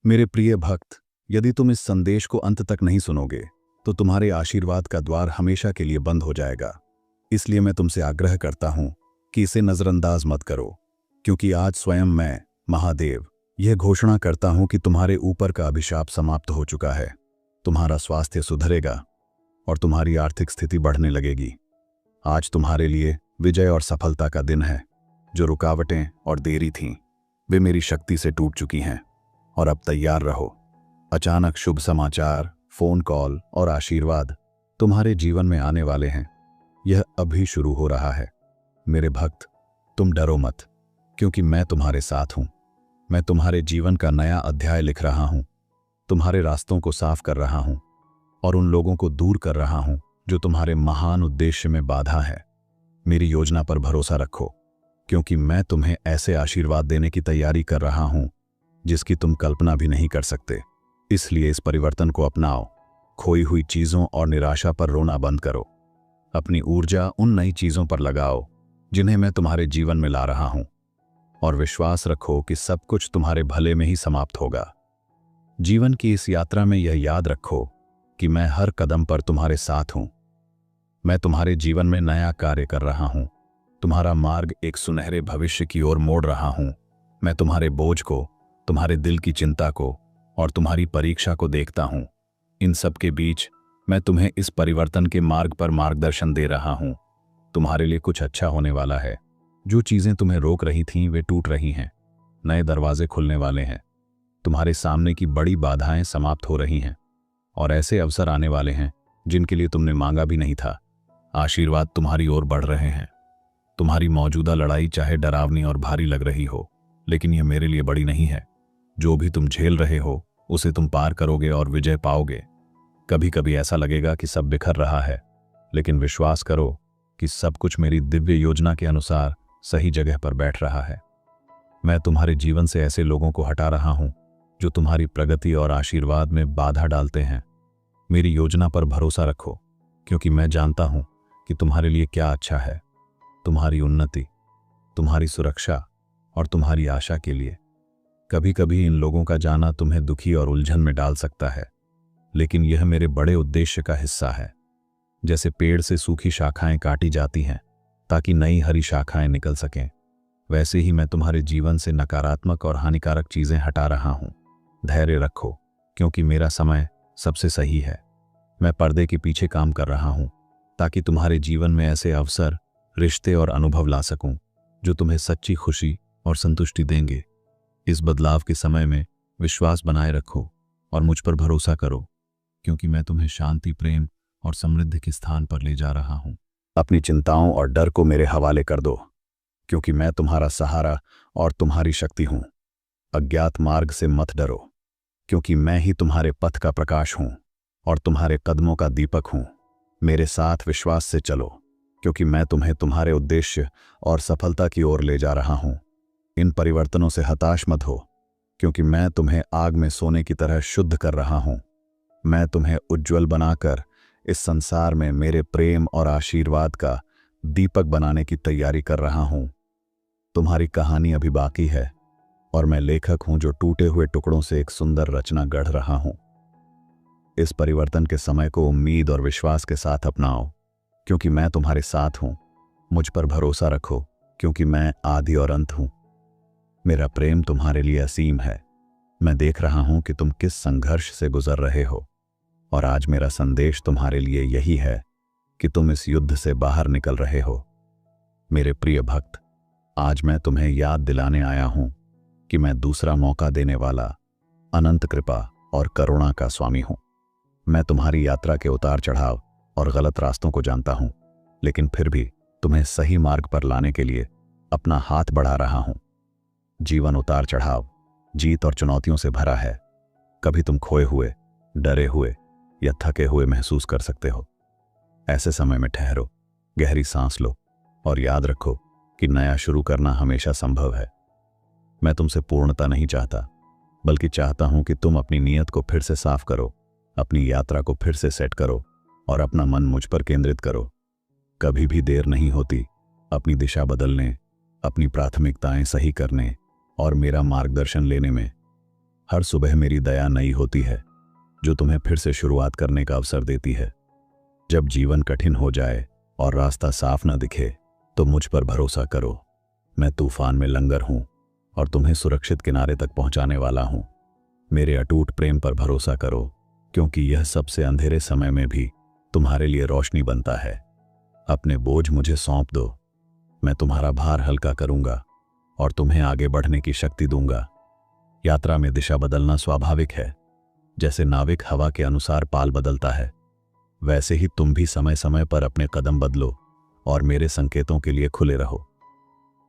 मेरे प्रिय भक्त, यदि तुम इस संदेश को अंत तक नहीं सुनोगे तो तुम्हारे आशीर्वाद का द्वार हमेशा के लिए बंद हो जाएगा। इसलिए मैं तुमसे आग्रह करता हूं कि इसे नजरअंदाज मत करो, क्योंकि आज स्वयं मैं, महादेव, यह घोषणा करता हूं कि तुम्हारे ऊपर का अभिशाप समाप्त हो चुका है। तुम्हारा स्वास्थ्य सुधरेगा और तुम्हारी आर्थिक स्थिति बढ़ने लगेगी। आज तुम्हारे लिए विजय और सफलता का दिन है। जो रुकावटें और देरी थीं, वे मेरी शक्ति से टूट चुकी हैं। और अब तैयार रहो। अचानक शुभ समाचार, फोन कॉल और आशीर्वाद तुम्हारे जीवन में आने वाले हैं। यह अभी शुरू हो रहा है। मेरे भक्त, तुम डरो मत, क्योंकि मैं तुम्हारे साथ हूं। मैं तुम्हारे जीवन का नया अध्याय लिख रहा हूं, तुम्हारे रास्तों को साफ कर रहा हूं और उन लोगों को दूर कर रहा हूं जो तुम्हारे महान उद्देश्य में बाधा है। मेरी योजना पर भरोसा रखो, क्योंकि मैं तुम्हें ऐसे आशीर्वाद देने की तैयारी कर रहा हूं जिसकी तुम कल्पना भी नहीं कर सकते। इसलिए इस परिवर्तन को अपनाओ। खोई हुई चीजों और निराशा पर रोना बंद करो। अपनी ऊर्जा उन नई चीजों पर लगाओ जिन्हें मैं तुम्हारे जीवन में ला रहा हूं, और विश्वास रखो कि सब कुछ तुम्हारे भले में ही समाप्त होगा। जीवन की इस यात्रा में यह याद रखो कि मैं हर कदम पर तुम्हारे साथ हूं। मैं तुम्हारे जीवन में नया कार्य कर रहा हूं, तुम्हारा मार्ग एक सुनहरे भविष्य की ओर मोड़ रहा हूं। मैं तुम्हारे बोझ को, तुम्हारे दिल की चिंता को और तुम्हारी परीक्षा को देखता हूं। इन सब के बीच मैं तुम्हें इस परिवर्तन के मार्ग पर मार्गदर्शन दे रहा हूं। तुम्हारे लिए कुछ अच्छा होने वाला है। जो चीजें तुम्हें रोक रही थीं वे टूट रही हैं। नए दरवाजे खुलने वाले हैं। तुम्हारे सामने की बड़ी बाधाएं समाप्त हो रही हैं और ऐसे अवसर आने वाले हैं जिनके लिए तुमने मांगा भी नहीं था। आशीर्वाद तुम्हारी ओर बढ़ रहे हैं। तुम्हारी मौजूदा लड़ाई चाहे डरावनी और भारी लग रही हो, लेकिन यह मेरे लिए बड़ी नहीं है। जो भी तुम झेल रहे हो उसे तुम पार करोगे और विजय पाओगे। कभी कभी ऐसा लगेगा कि सब बिखर रहा है, लेकिन विश्वास करो कि सब कुछ मेरी दिव्य योजना के अनुसार सही जगह पर बैठ रहा है। मैं तुम्हारे जीवन से ऐसे लोगों को हटा रहा हूं जो तुम्हारी प्रगति और आशीर्वाद में बाधा डालते हैं। मेरी योजना पर भरोसा रखो, क्योंकि मैं जानता हूं कि तुम्हारे लिए क्या अच्छा है। तुम्हारी उन्नति, तुम्हारी सुरक्षा और तुम्हारी आशा के लिए। कभी कभी इन लोगों का जाना तुम्हें दुखी और उलझन में डाल सकता है, लेकिन यह मेरे बड़े उद्देश्य का हिस्सा है। जैसे पेड़ से सूखी शाखाएं काटी जाती हैं ताकि नई हरी शाखाएं निकल सकें, वैसे ही मैं तुम्हारे जीवन से नकारात्मक और हानिकारक चीजें हटा रहा हूं। धैर्य रखो, क्योंकि मेरा समय सबसे सही है। मैं पर्दे के पीछे काम कर रहा हूं ताकि तुम्हारे जीवन में ऐसे अवसर, रिश्ते और अनुभव ला सकूं जो तुम्हें सच्ची खुशी और संतुष्टि देंगे। इस बदलाव के समय में विश्वास बनाए रखो और मुझ पर भरोसा करो, क्योंकि मैं तुम्हें शांति, प्रेम और समृद्धि के स्थान पर ले जा रहा हूं। अपनी चिंताओं और डर को मेरे हवाले कर दो, क्योंकि मैं तुम्हारा सहारा और तुम्हारी शक्ति हूं। अज्ञात मार्ग से मत डरो, क्योंकि मैं ही तुम्हारे पथ का प्रकाश हूं और तुम्हारे कदमों का दीपक हूं। मेरे साथ विश्वास से चलो, क्योंकि मैं तुम्हें तुम्हारे उद्देश्य और सफलता की ओर ले जा रहा हूं। इन परिवर्तनों से हताश मत हो, क्योंकि मैं तुम्हें आग में सोने की तरह शुद्ध कर रहा हूं। मैं तुम्हें उज्ज्वल बनाकर इस संसार में मेरे प्रेम और आशीर्वाद का दीपक बनाने की तैयारी कर रहा हूं। तुम्हारी कहानी अभी बाकी है, और मैं लेखक हूं जो टूटे हुए टुकड़ों से एक सुंदर रचना गढ़ रहा हूं। इस परिवर्तन के समय को उम्मीद और विश्वास के साथ अपनाओ, क्योंकि मैं तुम्हारे साथ हूं। मुझ पर भरोसा रखो, क्योंकि मैं आदि और अंत हूं। मेरा प्रेम तुम्हारे लिए असीम है। मैं देख रहा हूं कि तुम किस संघर्ष से गुजर रहे हो, और आज मेरा संदेश तुम्हारे लिए यही है कि तुम इस युद्ध से बाहर निकल रहे हो। मेरे प्रिय भक्त, आज मैं तुम्हें याद दिलाने आया हूं कि मैं दूसरा मौका देने वाला, अनंत कृपा और करुणा का स्वामी हूं। मैं तुम्हारी यात्रा के उतार चढ़ाव और गलत रास्तों को जानता हूं, लेकिन फिर भी तुम्हें सही मार्ग पर लाने के लिए अपना हाथ बढ़ा रहा हूं। जीवन उतार चढ़ाव, जीत और चुनौतियों से भरा है। कभी तुम खोए हुए, डरे हुए या थके हुए महसूस कर सकते हो। ऐसे समय में ठहरो, गहरी सांस लो और याद रखो कि नया शुरू करना हमेशा संभव है। मैं तुमसे पूर्णता नहीं चाहता, बल्कि चाहता हूं कि तुम अपनी नीयत को फिर से साफ करो, अपनी यात्रा को फिर से सेट करो और अपना मन मुझ पर केंद्रित करो। कभी भी देर नहीं होती अपनी दिशा बदलने, अपनी प्राथमिकताएं सही करने और मेरा मार्गदर्शन लेने में। हर सुबह मेरी दया नई होती है, जो तुम्हें फिर से शुरुआत करने का अवसर देती है। जब जीवन कठिन हो जाए और रास्ता साफ न दिखे तो मुझ पर भरोसा करो। मैं तूफान में लंगर हूं और तुम्हें सुरक्षित किनारे तक पहुंचाने वाला हूं। मेरे अटूट प्रेम पर भरोसा करो, क्योंकि यह सबसे अंधेरे समय में भी तुम्हारे लिए रोशनी बनता है। अपने बोझ मुझे सौंप दो, मैं तुम्हारा भार हल्का करूंगा और तुम्हें आगे बढ़ने की शक्ति दूंगा। यात्रा में दिशा बदलना स्वाभाविक है। जैसे नाविक हवा के अनुसार पाल बदलता है, वैसे ही तुम भी समय समय पर अपने कदम बदलो और मेरे संकेतों के लिए खुले रहो।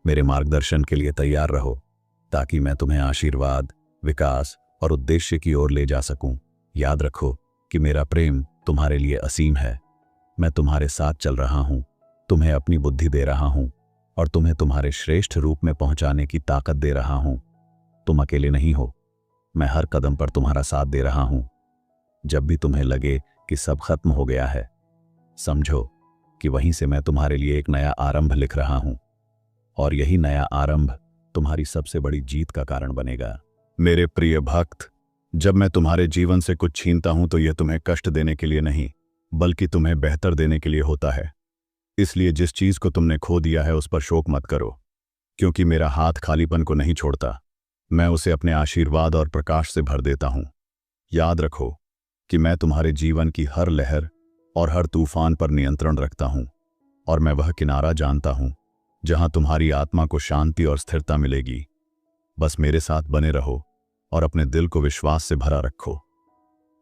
मेरे मार्गदर्शन के लिए तैयार रहो, ताकि मैं तुम्हें आशीर्वाद, विकास और उद्देश्य की ओर ले जा सकूं। याद रखो कि मेरा प्रेम तुम्हारे लिए असीम है। मैं तुम्हारे साथ चल रहा हूं, तुम्हें अपनी बुद्धि दे रहा हूं और तुम्हें तुम्हारे श्रेष्ठ रूप में पहुंचाने की ताकत दे रहा हूं। तुम अकेले नहीं हो, मैं हर कदम पर तुम्हारा साथ दे रहा हूं। जब भी तुम्हें लगे कि सब खत्म हो गया है, समझो कि वहीं से मैं तुम्हारे लिए एक नया आरंभ लिख रहा हूं, और यही नया आरंभ तुम्हारी सबसे बड़ी जीत का कारण बनेगा। मेरे प्रिय भक्त, जब मैं तुम्हारे जीवन से कुछ छीनता हूं तो यह तुम्हें कष्ट देने के लिए नहीं, बल्कि तुम्हें बेहतर देने के लिए होता है। इसलिए जिस चीज को तुमने खो दिया है उस पर शोक मत करो, क्योंकि मेरा हाथ खालीपन को नहीं छोड़ता। मैं उसे अपने आशीर्वाद और प्रकाश से भर देता हूं। याद रखो कि मैं तुम्हारे जीवन की हर लहर और हर तूफान पर नियंत्रण रखता हूं, और मैं वह किनारा जानता हूं जहां तुम्हारी आत्मा को शांति और स्थिरता मिलेगी। बस मेरे साथ बने रहो और अपने दिल को विश्वास से भरा रखो।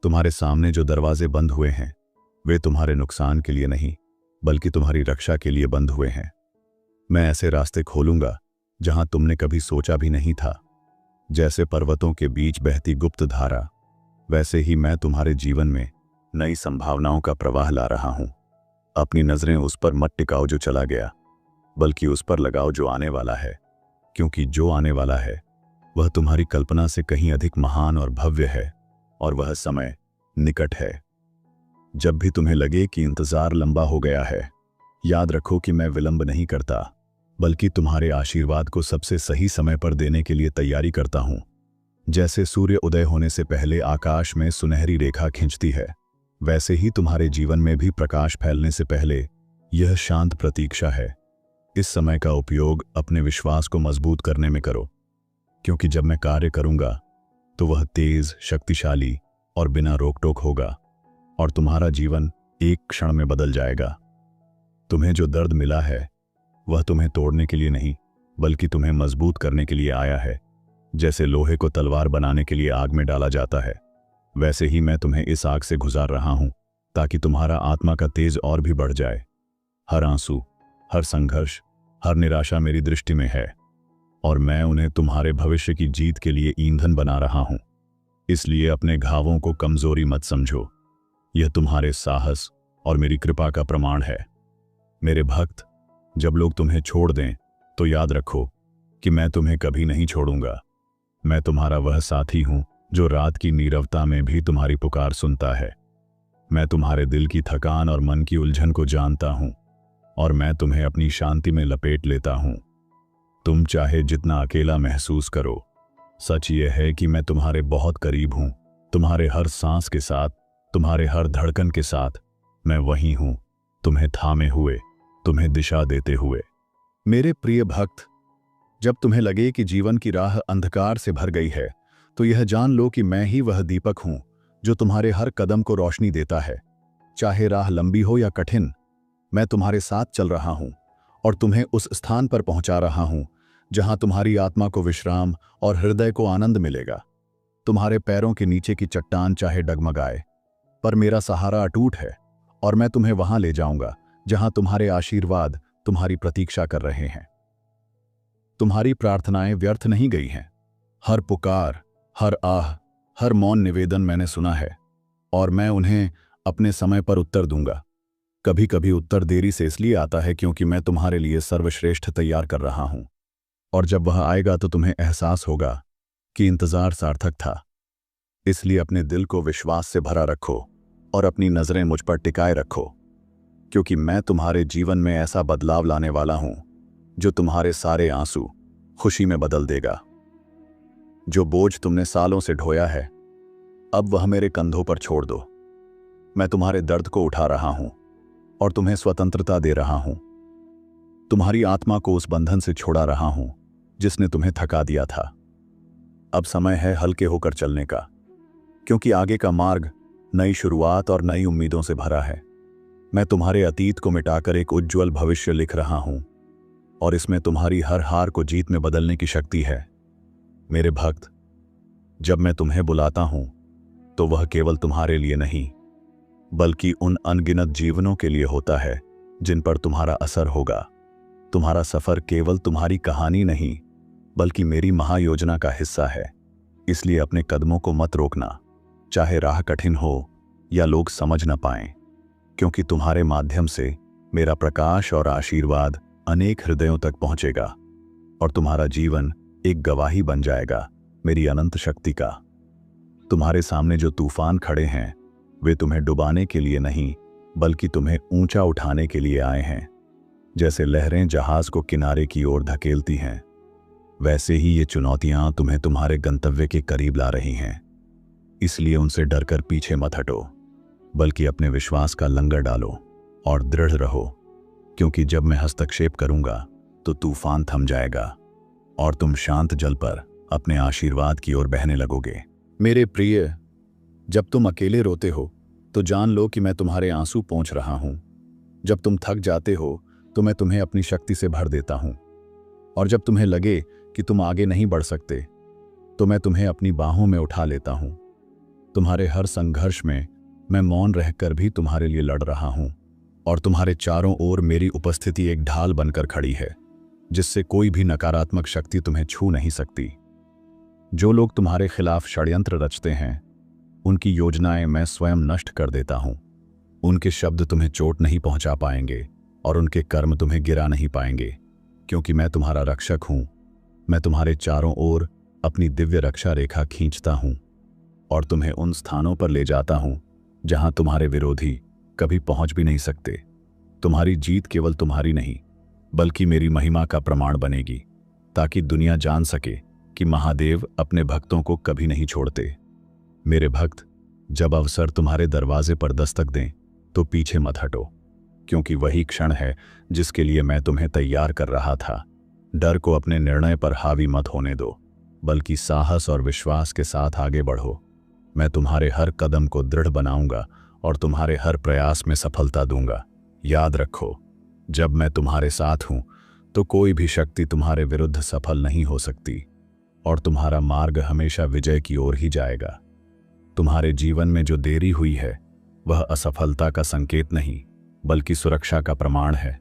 तुम्हारे सामने जो दरवाजे बंद हुए हैं, वे तुम्हारे नुकसान के लिए नहीं, बल्कि तुम्हारी रक्षा के लिए बंद हुए हैं। मैं ऐसे रास्ते खोलूंगा जहां तुमने कभी सोचा भी नहीं था। जैसे पर्वतों के बीच बहती गुप्त धारा, वैसे ही मैं तुम्हारे जीवन में नई संभावनाओं का प्रवाह ला रहा हूं। अपनी नजरें उस पर मत टिकाओ जो चला गया, बल्कि उस पर लगाओ जो आने वाला है, क्योंकि जो आने वाला है वह तुम्हारी कल्पना से कहीं अधिक महान और भव्य है, और वह समय निकट है। जब भी तुम्हें लगे कि इंतजार लंबा हो गया है, याद रखो कि मैं विलंब नहीं करता, बल्कि तुम्हारे आशीर्वाद को सबसे सही समय पर देने के लिए तैयारी करता हूं। जैसे सूर्य उदय होने से पहले आकाश में सुनहरी रेखा खींचती है, वैसे ही तुम्हारे जीवन में भी प्रकाश फैलने से पहले यह शांत प्रतीक्षा है। इस समय का उपयोग अपने विश्वास को मजबूत करने में करो, क्योंकि जब मैं कार्य करूंगा तो वह तेज, शक्तिशाली और बिना रोक टोक होगा, और तुम्हारा जीवन एक क्षण में बदल जाएगा। तुम्हें जो दर्द मिला है वह तुम्हें तोड़ने के लिए नहीं, बल्कि तुम्हें मजबूत करने के लिए आया है। जैसे लोहे को तलवार बनाने के लिए आग में डाला जाता है, वैसे ही मैं तुम्हें इस आग से गुजार रहा हूं, ताकि तुम्हारा आत्मा का तेज और भी बढ़ जाए। हर आंसू, हर संघर्ष, हर निराशा मेरी दृष्टि में है, और मैं उन्हें तुम्हारे भविष्य की जीत के लिए ईंधन बना रहा हूं। इसलिए अपने घावों को कमजोरी मत समझो, यह तुम्हारे साहस और मेरी कृपा का प्रमाण है। मेरे भक्त, जब लोग तुम्हें छोड़ दें तो याद रखो कि मैं तुम्हें कभी नहीं छोड़ूंगा। मैं तुम्हारा वह साथी हूं जो रात की नीरवता में भी तुम्हारी पुकार सुनता है। मैं तुम्हारे दिल की थकान और मन की उलझन को जानता हूं, और मैं तुम्हें अपनी शांति में लपेट लेता हूं। तुम चाहे जितना अकेला महसूस करो, सच यह है कि मैं तुम्हारे बहुत करीब हूं। तुम्हारे हर सांस के साथ, तुम्हारे हर धड़कन के साथ मैं वहीं हूं, तुम्हें थामे हुए, तुम्हें दिशा देते हुए। मेरे प्रिय भक्त, जब तुम्हें लगे कि जीवन की राह अंधकार से भर गई है, तो यह जान लो कि मैं ही वह दीपक हूं जो तुम्हारे हर कदम को रोशनी देता है। चाहे राह लंबी हो या कठिन, मैं तुम्हारे साथ चल रहा हूं और तुम्हें उस स्थान पर पहुंचा रहा हूं जहां तुम्हारी आत्मा को विश्राम और हृदय को आनंद मिलेगा। तुम्हारे पैरों के नीचे की चट्टान चाहे डगमगाए, पर मेरा सहारा अटूट है, और मैं तुम्हें वहां ले जाऊंगा जहां तुम्हारे आशीर्वाद तुम्हारी प्रतीक्षा कर रहे हैं। तुम्हारी प्रार्थनाएं व्यर्थ नहीं गई हैं। हर पुकार, हर आह, हर मौन निवेदन मैंने सुना है, और मैं उन्हें अपने समय पर उत्तर दूंगा। कभी कभी उत्तर देरी से इसलिए आता है क्योंकि मैं तुम्हारे लिए सर्वश्रेष्ठ तैयार कर रहा हूं, और जब वह आएगा तो तुम्हें एहसास होगा कि इंतजार सार्थक था। इसलिए अपने दिल को विश्वास से भरा रखो और अपनी नजरें मुझ पर टिकाए रखो, क्योंकि मैं तुम्हारे जीवन में ऐसा बदलाव लाने वाला हूं जो तुम्हारे सारे आंसू खुशी में बदल देगा। जो बोझ तुमने सालों से ढोया है, अब वह मेरे कंधों पर छोड़ दो। मैं तुम्हारे दर्द को उठा रहा हूं और तुम्हें स्वतंत्रता दे रहा हूं। तुम्हारी आत्मा को उस बंधन से छुड़ा रहा हूं जिसने तुम्हें थका दिया था। अब समय है हल्के होकर चलने का, क्योंकि आगे का मार्ग नई शुरुआत और नई उम्मीदों से भरा है। मैं तुम्हारे अतीत को मिटाकर एक उज्जवल भविष्य लिख रहा हूं और इसमें तुम्हारी हर हार को जीत में बदलने की शक्ति है। मेरे भक्त, जब मैं तुम्हें बुलाता हूं तो वह केवल तुम्हारे लिए नहीं, बल्कि उन अनगिनत जीवनों के लिए होता है जिन पर तुम्हारा असर होगा। तुम्हारा सफर केवल तुम्हारी कहानी नहीं, बल्कि मेरी महायोजना का हिस्सा है। इसलिए अपने कदमों को मत रोकना, चाहे राह कठिन हो या लोग समझ न पाएं, क्योंकि तुम्हारे माध्यम से मेरा प्रकाश और आशीर्वाद अनेक हृदयों तक पहुंचेगा और तुम्हारा जीवन एक गवाही बन जाएगा मेरी अनंत शक्ति का। तुम्हारे सामने जो तूफान खड़े हैं, वे तुम्हें डुबाने के लिए नहीं, बल्कि तुम्हें ऊंचा उठाने के लिए आए हैं। जैसे लहरें जहाज को किनारे की ओर धकेलती हैं, वैसे ही ये चुनौतियां तुम्हें तुम्हारे गंतव्य के करीब ला रही हैं। इसलिए उनसे डरकर पीछे मत हटो, बल्कि अपने विश्वास का लंगर डालो और दृढ़ रहो, क्योंकि जब मैं हस्तक्षेप करूंगा तो तूफान थम जाएगा और तुम शांत जल पर अपने आशीर्वाद की ओर बहने लगोगे। मेरे प्रिय, जब तुम अकेले रोते हो तो जान लो कि मैं तुम्हारे आंसू पोंछ रहा हूं। जब तुम थक जाते हो तो मैं तुम्हें अपनी शक्ति से भर देता हूं, और जब तुम्हें लगे कि तुम आगे नहीं बढ़ सकते तो मैं तुम्हें अपनी बाहों में उठा लेता हूं। तुम्हारे हर संघर्ष में मैं मौन रहकर भी तुम्हारे लिए लड़ रहा हूं, और तुम्हारे चारों ओर मेरी उपस्थिति एक ढाल बनकर खड़ी है, जिससे कोई भी नकारात्मक शक्ति तुम्हें छू नहीं सकती। जो लोग तुम्हारे खिलाफ षड्यंत्र रचते हैं, उनकी योजनाएं मैं स्वयं नष्ट कर देता हूं। उनके शब्द तुम्हें चोट नहीं पहुंचा पाएंगे और उनके कर्म तुम्हें गिरा नहीं पाएंगे, क्योंकि मैं तुम्हारा रक्षक हूं। मैं तुम्हारे चारों ओर अपनी दिव्य रक्षा रेखा खींचता हूं और तुम्हें उन स्थानों पर ले जाता हूं जहां तुम्हारे विरोधी कभी पहुंच भी नहीं सकते। तुम्हारी जीत केवल तुम्हारी नहीं, बल्कि मेरी महिमा का प्रमाण बनेगी, ताकि दुनिया जान सके कि महादेव अपने भक्तों को कभी नहीं छोड़ते। मेरे भक्त, जब अवसर तुम्हारे दरवाजे पर दस्तक दें तो पीछे मत हटो, क्योंकि वही क्षण है जिसके लिए मैं तुम्हें तैयार कर रहा था। डर को अपने निर्णय पर हावी मत होने दो, बल्कि साहस और विश्वास के साथ आगे बढ़ो। मैं तुम्हारे हर कदम को दृढ़ बनाऊंगा और तुम्हारे हर प्रयास में सफलता दूंगा। याद रखो, जब मैं तुम्हारे साथ हूं तो कोई भी शक्ति तुम्हारे विरुद्ध सफल नहीं हो सकती, और तुम्हारा मार्ग हमेशा विजय की ओर ही जाएगा। तुम्हारे जीवन में जो देरी हुई है वह असफलता का संकेत नहीं, बल्कि सुरक्षा का प्रमाण है।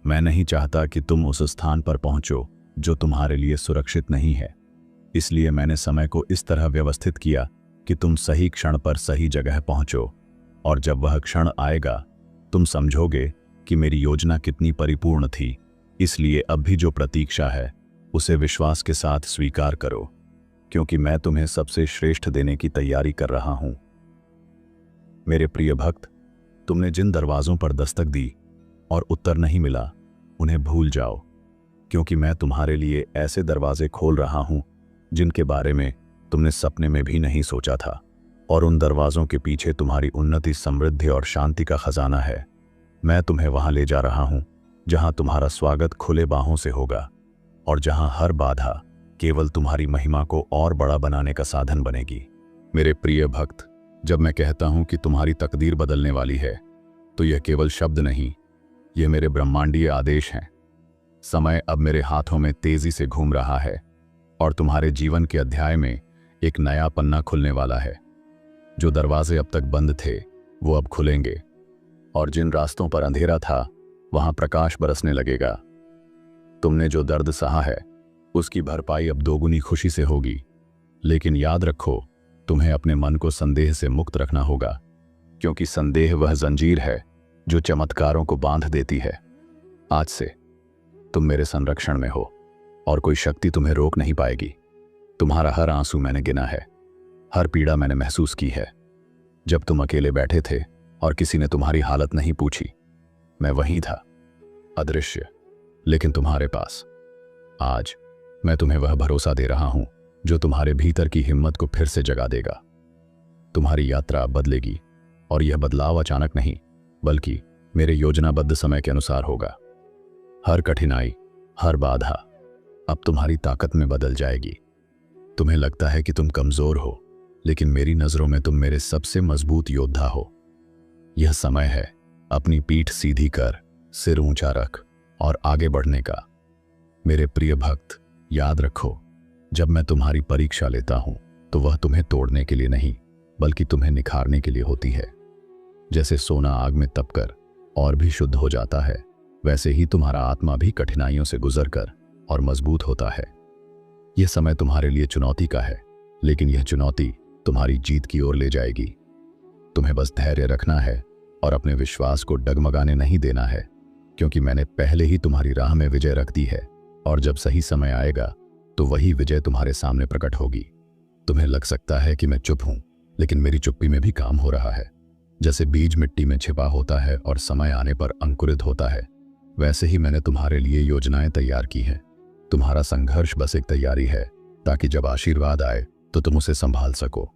मैं नहीं चाहता कि तुम उस स्थान पर पहुंचो जो तुम्हारे लिए सुरक्षित नहीं है। इसलिए मैंने समय को इस तरह व्यवस्थित किया कि तुम सही क्षण पर सही जगह पहुंचो, और जब वह क्षण आएगा तुम समझोगे कि मेरी योजना कितनी परिपूर्ण थी। इसलिए अब भी जो प्रतीक्षा है उसे विश्वास के साथ स्वीकार करो, क्योंकि मैं तुम्हें सबसे श्रेष्ठ देने की तैयारी कर रहा हूं। मेरे प्रिय भक्त, तुमने जिन दरवाजों पर दस्तक दी और उत्तर नहीं मिला, उन्हें भूल जाओ, क्योंकि मैं तुम्हारे लिए ऐसे दरवाजे खोल रहा हूं जिनके बारे में तुमने सपने में भी नहीं सोचा था। और उन दरवाजों के पीछे तुम्हारी उन्नति, समृद्धि और शांति का खजाना है। मैं तुम्हें वहां ले जा रहा हूं जहां तुम्हारा स्वागत खुले बाहों से होगा, और जहां हर बाधा केवल तुम्हारी महिमा को और बड़ा बनाने का साधन बनेगी। मेरे प्रिय भक्त, जब मैं कहता हूं कि तुम्हारी तकदीर बदलने वाली है, तो यह केवल शब्द नहीं, ये मेरे ब्रह्मांडीय आदेश हैं। समय अब मेरे हाथों में तेजी से घूम रहा है, और तुम्हारे जीवन के अध्याय में एक नया पन्ना खुलने वाला है। जो दरवाजे अब तक बंद थे वो अब खुलेंगे, और जिन रास्तों पर अंधेरा था वहां प्रकाश बरसने लगेगा। तुमने जो दर्द सहा है उसकी भरपाई अब दोगुनी खुशी से होगी। लेकिन याद रखो, तुम्हें अपने मन को संदेह से मुक्त रखना होगा, क्योंकि संदेह वह जंजीर है जो चमत्कारों को बांध देती है। आज से तुम मेरे संरक्षण में हो और कोई शक्ति तुम्हें रोक नहीं पाएगी। तुम्हारा हर आंसू मैंने गिना है, हर पीड़ा मैंने महसूस की है। जब तुम अकेले बैठे थे और किसी ने तुम्हारी हालत नहीं पूछी, मैं वहीं था, अदृश्य, लेकिन तुम्हारे पास। आज मैं तुम्हें वह भरोसा दे रहा हूं जो तुम्हारे भीतर की हिम्मत को फिर से जगा देगा। तुम्हारी यात्रा अब बदलेगी, और यह बदलाव अचानक नहीं, बल्कि मेरे योजनाबद्ध समय के अनुसार होगा। हर कठिनाई, हर बाधा अब तुम्हारी ताकत में बदल जाएगी। तुम्हें लगता है कि तुम कमजोर हो, लेकिन मेरी नजरों में तुम मेरे सबसे मजबूत योद्धा हो। यह समय है अपनी पीठ सीधी कर, सिर ऊंचा रख और आगे बढ़ने का। मेरे प्रिय भक्त, याद रखो, जब मैं तुम्हारी परीक्षा लेता हूं तो वह तुम्हें तोड़ने के लिए नहीं, बल्कि तुम्हें निखारने के लिए होती है। जैसे सोना आग में तपकर और भी शुद्ध हो जाता है, वैसे ही तुम्हारा आत्मा भी कठिनाइयों से गुजरकर और मजबूत होता है। यह समय तुम्हारे लिए चुनौती का है, लेकिन यह चुनौती तुम्हारी जीत की ओर ले जाएगी। तुम्हें बस धैर्य रखना है और अपने विश्वास को डगमगाने नहीं देना है, क्योंकि मैंने पहले ही तुम्हारी राह में विजय रख दी है, और जब सही समय आएगा तो वही विजय तुम्हारे सामने प्रकट होगी। तुम्हें लग सकता है कि मैं चुप हूं, लेकिन मेरी चुप्पी में भी काम हो रहा है। जैसे बीज मिट्टी में छिपा होता है और समय आने पर अंकुरित होता है, वैसे ही मैंने तुम्हारे लिए योजनाएं तैयार की हैं। तुम्हारा संघर्ष बस एक तैयारी है, ताकि जब आशीर्वाद आए तो तुम उसे संभाल सको।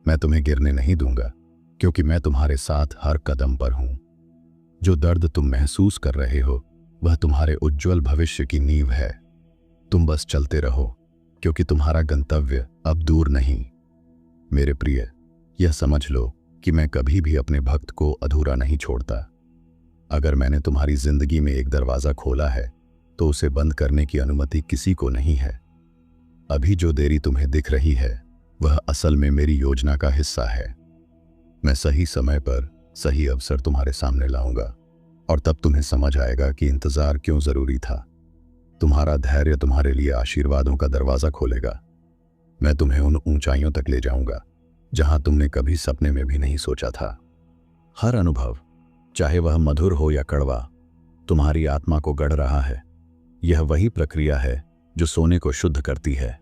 मैं तुम्हें गिरने नहीं दूंगा, क्योंकि मैं तुम्हारे साथ हर कदम पर हूं। जो दर्द तुम महसूस कर रहे हो, वह तुम्हारे उज्जवल भविष्य की नींव है। तुम बस चलते रहो, क्योंकि तुम्हारा गंतव्य अब दूर नहीं। मेरे प्रिय, यह समझ लो कि मैं कभी भी अपने भक्त को अधूरा नहीं छोड़ता। अगर मैंने तुम्हारी जिंदगी में एक दरवाजा खोला है, तो उसे बंद करने की अनुमति किसी को नहीं है। अभी जो देरी तुम्हें दिख रही है, वह असल में मेरी योजना का हिस्सा है। मैं सही समय पर सही अवसर तुम्हारे सामने लाऊंगा, और तब तुम्हें समझ आएगा कि इंतजार क्यों जरूरी था। तुम्हारा धैर्य तुम्हारे लिए आशीर्वादों का दरवाजा खोलेगा। मैं तुम्हें उन ऊंचाइयों तक ले जाऊंगा जहां तुमने कभी सपने में भी नहीं सोचा था। हर अनुभव, चाहे वह मधुर हो या कड़वा, तुम्हारी आत्मा को गढ़ रहा है। यह वही प्रक्रिया है जो सोने को शुद्ध करती है।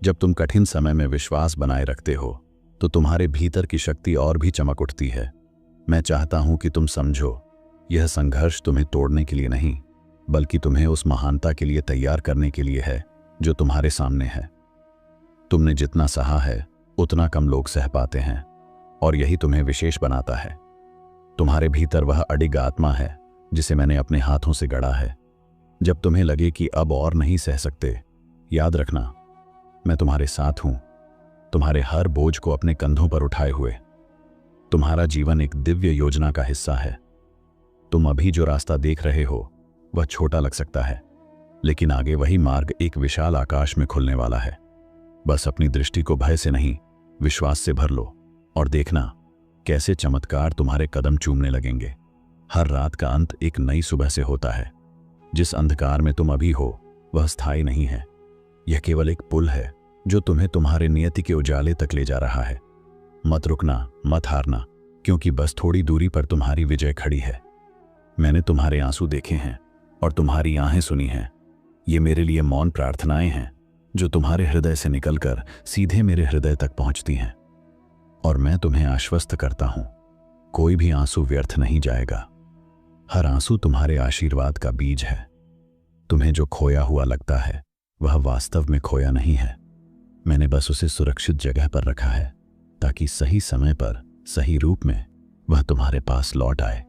जब तुम कठिन समय में विश्वास बनाए रखते हो, तो तुम्हारे भीतर की शक्ति और भी चमक उठती है। मैं चाहता हूं कि तुम समझो, यह संघर्ष तुम्हें तोड़ने के लिए नहीं, बल्कि तुम्हें उस महानता के लिए तैयार करने के लिए है जो तुम्हारे सामने है। तुमने जितना सहा है, उतना कम लोग सह पाते हैं, और यही तुम्हें विशेष बनाता है। तुम्हारे भीतर वह अडिग आत्मा है जिसे मैंने अपने हाथों से गढ़ा है। जब तुम्हें लगे कि अब और नहीं सह सकते, याद रखना, मैं तुम्हारे साथ हूं, तुम्हारे हर बोझ को अपने कंधों पर उठाए हुए। तुम्हारा जीवन एक दिव्य योजना का हिस्सा है। तुम अभी जो रास्ता देख रहे हो, वह छोटा लग सकता है, लेकिन आगे वही मार्ग एक विशाल आकाश में खुलने वाला है। बस अपनी दृष्टि को भय से नहीं, विश्वास से भर लो, और देखना कैसे चमत्कार तुम्हारे कदम चूमने लगेंगे। हर रात का अंत एक नई सुबह से होता है। जिस अंधकार में तुम अभी हो, वह स्थायी नहीं है। यह केवल एक पुल है जो तुम्हें तुम्हारे नियति के उजाले तक ले जा रहा है। मत रुकना, मत हारना, क्योंकि बस थोड़ी दूरी पर तुम्हारी विजय खड़ी है। मैंने तुम्हारे आंसू देखे हैं और तुम्हारी आहें सुनी हैं। ये मेरे लिए मौन प्रार्थनाएं हैं जो तुम्हारे हृदय से निकलकर सीधे मेरे हृदय तक पहुंचती हैं। और मैं तुम्हें आश्वस्त करता हूं, कोई भी आंसू व्यर्थ नहीं जाएगा। हर आंसू तुम्हारे आशीर्वाद का बीज है। तुम्हें जो खोया हुआ लगता है, वह वास्तव में खोया नहीं है। मैंने बस उसे सुरक्षित जगह पर रखा है, ताकि सही समय पर सही रूप में वह तुम्हारे पास लौट आए।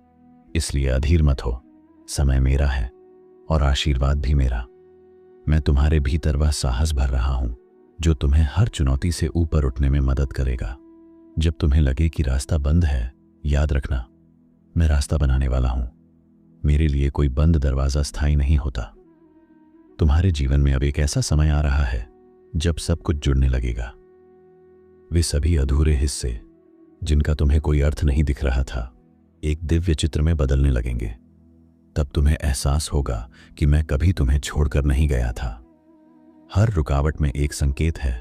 इसलिए अधीर मत हो, समय मेरा है और आशीर्वाद भी मेरा। मैं तुम्हारे भीतर वह साहस भर रहा हूं जो तुम्हें हर चुनौती से ऊपर उठने में मदद करेगा। जब तुम्हें लगे कि रास्ता बंद है, याद रखना, मैं रास्ता बनाने वाला हूं। मेरे लिए कोई बंद दरवाजा स्थायी नहीं होता। तुम्हारे जीवन में अब एक ऐसा समय आ रहा है जब सब कुछ जुड़ने लगेगा। वे सभी अधूरे हिस्से जिनका तुम्हें कोई अर्थ नहीं दिख रहा था, एक दिव्य चित्र में बदलने लगेंगे। तब तुम्हें एहसास होगा कि मैं कभी तुम्हें छोड़कर नहीं गया था। हर रुकावट में एक संकेत है।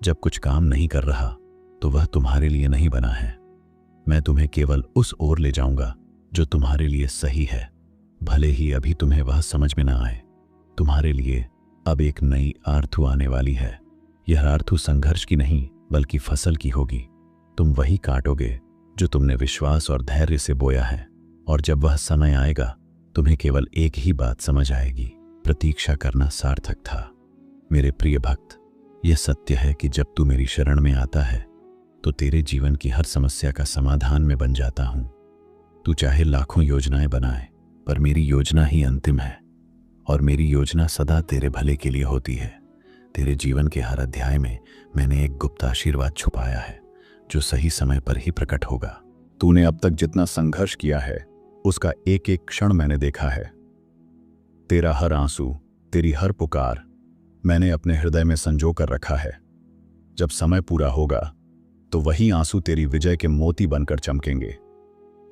जब कुछ काम नहीं कर रहा, तो वह तुम्हारे लिए नहीं बना है। मैं तुम्हें केवल उस ओर ले जाऊंगा जो तुम्हारे लिए सही है, भले ही अभी तुम्हें वह समझ में ना आए। तुम्हारे लिए अब एक नई आर्थू आने वाली है। यह आर्थू संघर्ष की नहीं, बल्कि फसल की होगी। तुम वही काटोगे जो तुमने विश्वास और धैर्य से बोया है, और जब वह समय आएगा, तुम्हें केवल एक ही बात समझ आएगी, प्रतीक्षा करना सार्थक था। मेरे प्रिय भक्त, यह सत्य है कि जब तू मेरी शरण में आता है तो तेरे जीवन की हर समस्या का समाधान मैं बन जाता हूं। तू चाहे लाखों योजनाएं बनाए, पर मेरी योजना ही अंतिम है, और मेरी योजना सदा तेरे भले के लिए होती है। तेरे जीवन के हर अध्याय में मैंने एक गुप्त आशीर्वाद छुपाया है, जो सही समय पर ही प्रकट होगा। तूने अब तक जितना संघर्ष किया है उसका एक एक क्षण मैंने देखा है। तेरा हर आंसू, तेरी हर पुकार मैंने अपने हृदय में संजो कर रखा है। जब समय पूरा होगा तो वही आंसू तेरी विजय के मोती बनकर चमकेंगे।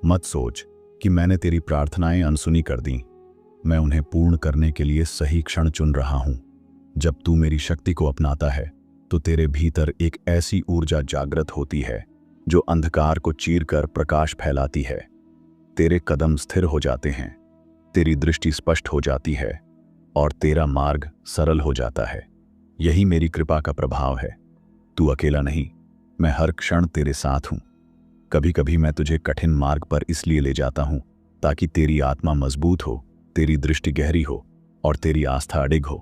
मत सोच कि मैंने तेरी प्रार्थनाएं अनसुनी कर दी। मैं उन्हें पूर्ण करने के लिए सही क्षण चुन रहा हूं। जब तू मेरी शक्ति को अपनाता है तो तेरे भीतर एक ऐसी ऊर्जा जागृत होती है जो अंधकार को चीरकर प्रकाश फैलाती है। तेरे कदम स्थिर हो जाते हैं, तेरी दृष्टि स्पष्ट हो जाती है और तेरा मार्ग सरल हो जाता है। यही मेरी कृपा का प्रभाव है। तू अकेला नहीं, मैं हर क्षण तेरे साथ हूं। कभी कभी मैं तुझे कठिन मार्ग पर इसलिए ले जाता हूं ताकि तेरी आत्मा मजबूत हो, तेरी दृष्टि गहरी हो और तेरी आस्था अडिग हो।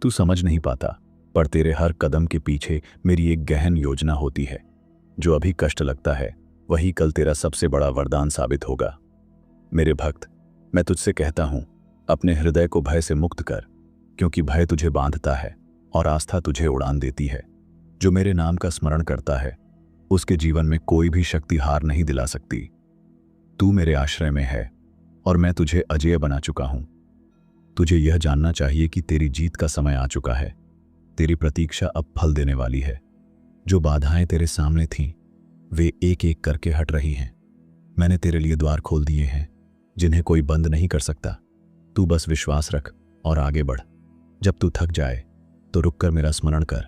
तू समझ नहीं पाता, पर तेरे हर कदम के पीछे मेरी एक गहन योजना होती है। जो अभी कष्ट लगता है वही कल तेरा सबसे बड़ा वरदान साबित होगा। मेरे भक्त, मैं तुझसे कहता हूं, अपने हृदय को भय से मुक्त कर, क्योंकि भय तुझे बांधता है और आस्था तुझे उड़ान देती है। जो मेरे नाम का स्मरण करता है उसके जीवन में कोई भी शक्ति हार नहीं दिला सकती। तू मेरे आश्रय में है और मैं तुझे अजेय बना चुका हूं। तुझे यह जानना चाहिए कि तेरी जीत का समय आ चुका है। तेरी प्रतीक्षा अब फल देने वाली है। जो बाधाएं तेरे सामने थीं वे एक एक करके हट रही हैं। मैंने तेरे लिए द्वार खोल दिए हैं जिन्हें कोई बंद नहीं कर सकता। तू बस विश्वास रख और आगे बढ़। जब तू थक जाए तो रुककर मेरा स्मरण कर,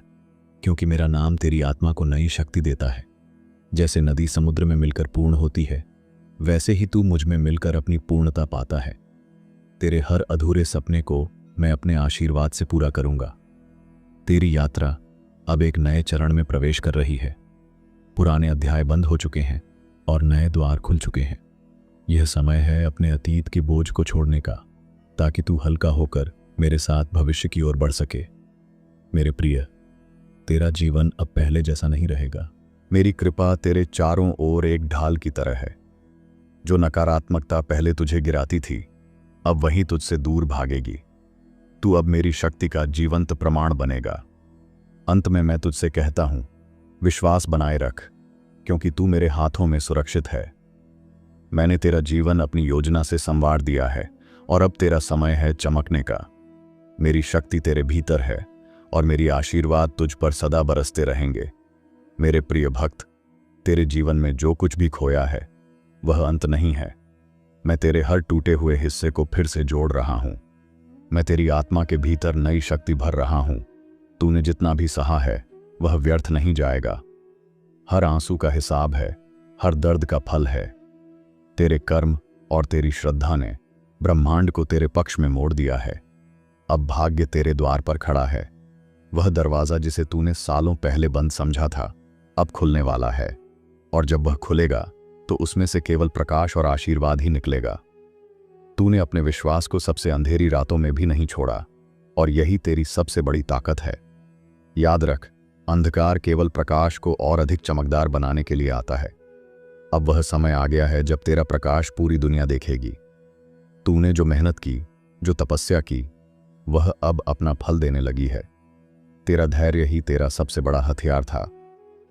क्योंकि मेरा नाम तेरी आत्मा को नई शक्ति देता है। जैसे नदी समुद्र में मिलकर पूर्ण होती है, वैसे ही तू मुझ में मिलकर अपनी पूर्णता पाता है। तेरे हर अधूरे सपने को मैं अपने आशीर्वाद से पूरा करूंगा। तेरी यात्रा अब एक नए चरण में प्रवेश कर रही है। पुराने अध्याय बंद हो चुके हैं और नए द्वार खुल चुके हैं। यह समय है अपने अतीत के बोझ को छोड़ने का, ताकि तू हल्का होकर मेरे साथ भविष्य की ओर बढ़ सके। मेरे प्रिय, तेरा जीवन अब पहले जैसा नहीं रहेगा। मेरी कृपा तेरे चारों ओर एक ढाल की तरह है। जो नकारात्मकता पहले तुझे गिराती थी, अब वहीं तुझसे दूर भागेगी। तू अब मेरी शक्ति का जीवंत प्रमाण बनेगा। अंत में मैं तुझसे कहता हूं, विश्वास बनाए रख, क्योंकि तू मेरे हाथों में सुरक्षित है। मैंने तेरा जीवन अपनी योजना से संवार दिया है और अब तेरा समय है चमकने का। मेरी शक्ति तेरे भीतर है और मेरी आशीर्वाद तुझ पर सदा बरसते रहेंगे। मेरे प्रिय भक्त, तेरे जीवन में जो कुछ भी खोया है वह अंत नहीं है। मैं तेरे हर टूटे हुए हिस्से को फिर से जोड़ रहा हूं। मैं तेरी आत्मा के भीतर नई शक्ति भर रहा हूं। तूने जितना भी सहा है वह व्यर्थ नहीं जाएगा। हर आंसू का हिसाब है, हर दर्द का फल है। तेरे कर्म और तेरी श्रद्धा ने ब्रह्मांड को तेरे पक्ष में मोड़ दिया है। अब भाग्य तेरे द्वार पर खड़ा है। वह दरवाजा जिसे तूने सालों पहले बंद समझा था, अब खुलने वाला है, और जब वह खुलेगा तो उसमें से केवल प्रकाश और आशीर्वाद ही निकलेगा। तूने अपने विश्वास को सबसे अंधेरी रातों में भी नहीं छोड़ा, और यही तेरी सबसे बड़ी ताकत है। याद रख, अंधकार केवल प्रकाश को और अधिक चमकदार बनाने के लिए आता है। अब वह समय आ गया है जब तेरा प्रकाश पूरी दुनिया देखेगी। तूने जो मेहनत की, जो तपस्या की, वह अब अपना फल देने लगी है। तेरा धैर्य ही तेरा सबसे बड़ा हथियार था,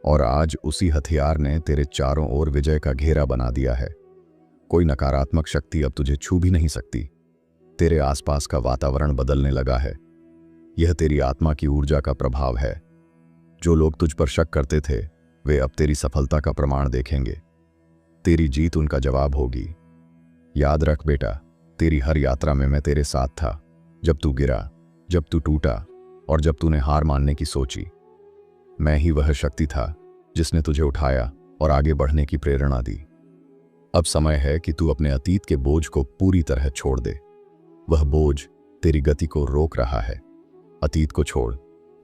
और आज उसी हथियार ने तेरे चारों ओर विजय का घेरा बना दिया है। कोई नकारात्मक शक्ति अब तुझे छू भी नहीं सकती। तेरे आसपास का वातावरण बदलने लगा है। यह तेरी आत्मा की ऊर्जा का प्रभाव है। जो लोग तुझ पर शक करते थे वे अब तेरी सफलता का प्रमाण देखेंगे। तेरी जीत उनका जवाब होगी। याद रख बेटा, तेरी हर यात्रा में मैं तेरे साथ था। जब तू गिरा, जब तू टूटा और जब तूने हार मानने की सोची, मैं ही वह शक्ति था जिसने तुझे उठाया और आगे बढ़ने की प्रेरणा दी। अब समय है कि तू अपने अतीत के बोझ को पूरी तरह छोड़ दे। वह बोझ तेरी गति को रोक रहा है। अतीत को छोड़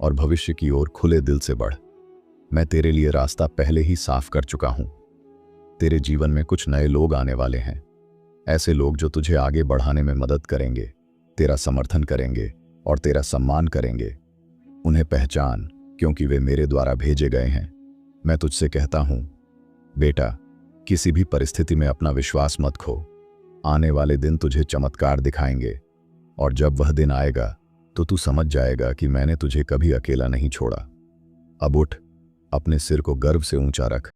और भविष्य की ओर खुले दिल से बढ़। मैं तेरे लिए रास्ता पहले ही साफ कर चुका हूं। तेरे जीवन में कुछ नए लोग आने वाले हैं, ऐसे लोग जो तुझे आगे बढ़ाने में मदद करेंगे, तेरा समर्थन करेंगे और तेरा सम्मान करेंगे। उन्हें पहचान क्योंकि वे मेरे द्वारा भेजे गए हैं। मैं तुझसे कहता हूं, बेटा, किसी भी परिस्थिति में अपना विश्वास मत खो। आने वाले दिन तुझे चमत्कार दिखाएंगे, और जब वह दिन आएगा तो तू समझ जाएगा कि मैंने तुझे कभी अकेला नहीं छोड़ा। अब उठ, अपने सिर को गर्व से ऊंचा रख।